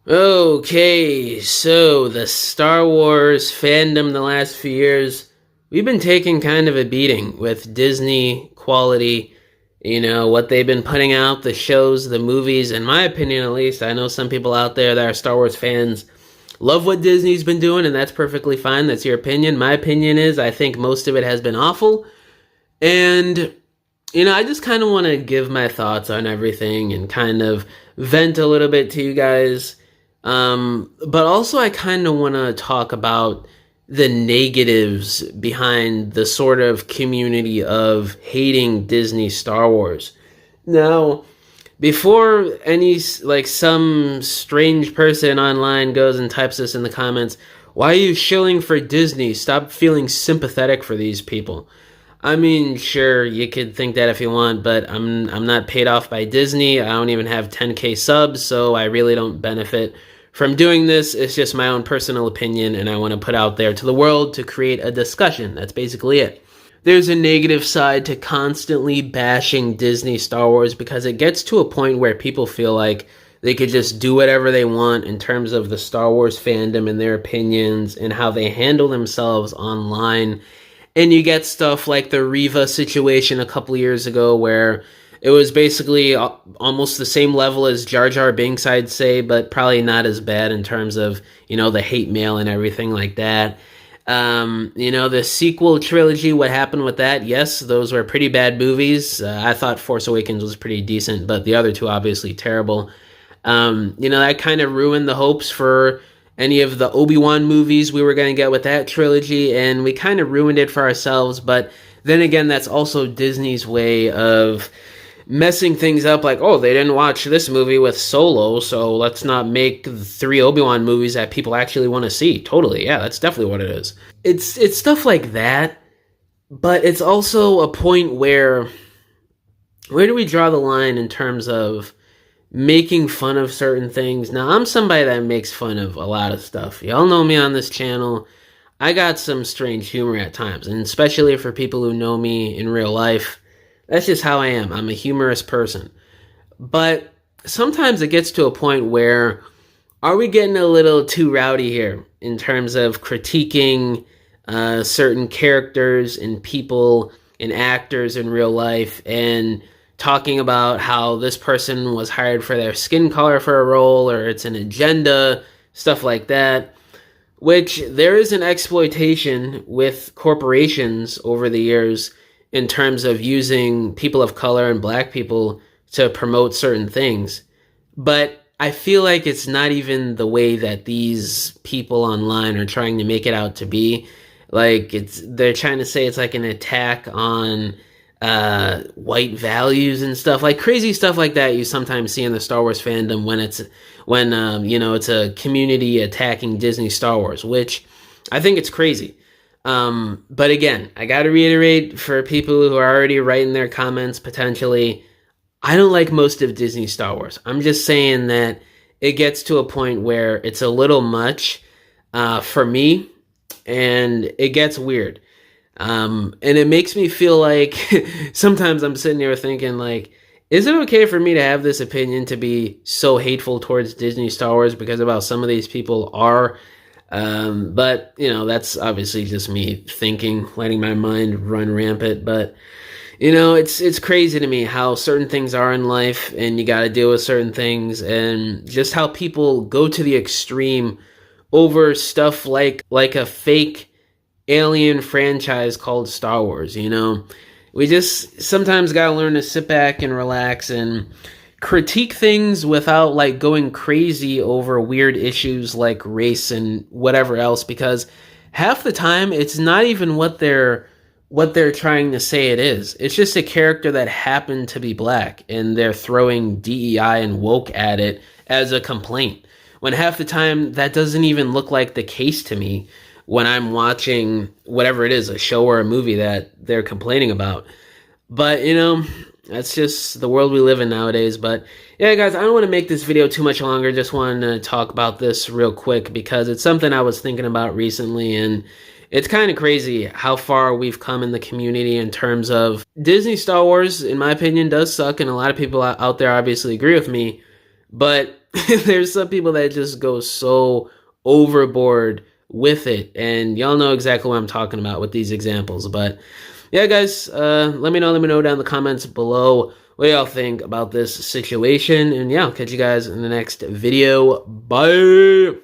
Okay, so the Star Wars fandom the last few years, we've been taking kind of a beating with Disney quality, what they've been putting out, the shows, the movies, in my opinion at least. I know some people out there that are Star Wars fans love what Disney's been doing, and that's perfectly fine. That's your opinion. My opinion is I think most of it has been awful. And, I just kind of want to give my thoughts on everything and kind of vent a little bit to you guys. But also, I kind of want to talk about the negatives behind the sort of community of hating Disney Star Wars. Now, before some strange person online goes and types this in the comments, why are you shilling for Disney? Stop feeling sympathetic for these people. I mean, sure, you could think that if you want, but I'm not paid off by Disney. I don't even have 10K subs, so I really don't benefit from doing this. It's just my own personal opinion, and I want to put out there to the world to create a discussion. That's basically it. There's a negative side to constantly bashing Disney Star Wars because it gets to a point where people feel like they could just do whatever they want in terms of the Star Wars fandom and their opinions and how they handle themselves online. And you get stuff like the Reva situation a couple years ago where it was basically almost the same level as Jar Jar Binks, I'd say, but probably not as bad in terms of, the hate mail and everything like that. The sequel trilogy, what happened with that? Yes, those were pretty bad movies. I thought Force Awakens was pretty decent, but the other two obviously terrible. That kind of ruined the hopes for any of the Obi-Wan movies we were going to get with that trilogy, and we kind of ruined it for ourselves. But then again, that's also Disney's way of messing things up, like, oh, they didn't watch this movie with Solo, so let's not make 3 Obi-Wan movies that people actually want to see. Totally, yeah, that's definitely what it is. It's stuff like that, but it's also a point where do we draw the line in terms of making fun of certain things? Now, I'm somebody that makes fun of a lot of stuff. Y'all know me on this channel. I got some strange humor at times, and especially for people who know me in real life, that's just how I am. I'm a humorous person. But sometimes it gets to a point where, are we getting a little too rowdy here in terms of critiquing certain characters and people and actors in real life and talking about how this person was hired for their skin color for a role or it's an agenda, stuff like that? Which there is an exploitation with corporations over the years in terms of using people of color and black people to promote certain things. But I feel like it's not even the way that these people online are trying to make it out to be. Like, they're trying to say it's like an attack on white values and stuff, like crazy stuff like that you sometimes see in the Star Wars fandom when it's a community attacking Disney Star Wars, which I think it's crazy. But again, I got to reiterate for people who are already writing their comments potentially, I don't like most of Disney Star Wars. I'm just saying that it gets to a point where it's a little much for me, and it gets weird. And it makes me feel like sometimes I'm sitting there thinking, like, is it okay for me to have this opinion to be so hateful towards Disney Star Wars because of how some of these people are? But, that's obviously just me thinking, letting my mind run rampant. But, it's crazy to me how certain things are in life and you got to deal with certain things, and just how people go to the extreme over stuff like a fake alien franchise called Star Wars. We just sometimes got to learn to sit back and relax and critique things without like going crazy over weird issues like race and whatever else, because half the time it's not even what they're trying to say it is. It's just a character that happened to be black and they're throwing DEI and woke at it as a complaint, when half the time that doesn't even look like the case to me when I'm watching whatever it is, a show or a movie that they're complaining about. But that's just the world we live in nowadays. But yeah, guys, I don't want to make this video too much longer. Just wanted to talk about this real quick because it's something I was thinking about recently, and it's kind of crazy how far we've come in the community in terms of Disney Star Wars, in my opinion, does suck, and a lot of people out there obviously agree with me. But There's some people that just go so overboard with it, and y'all know exactly what I'm talking about with these examples. But yeah, guys, let me know down in the comments below what y'all think about this situation, and yeah, I'll catch you guys in the next video. Bye.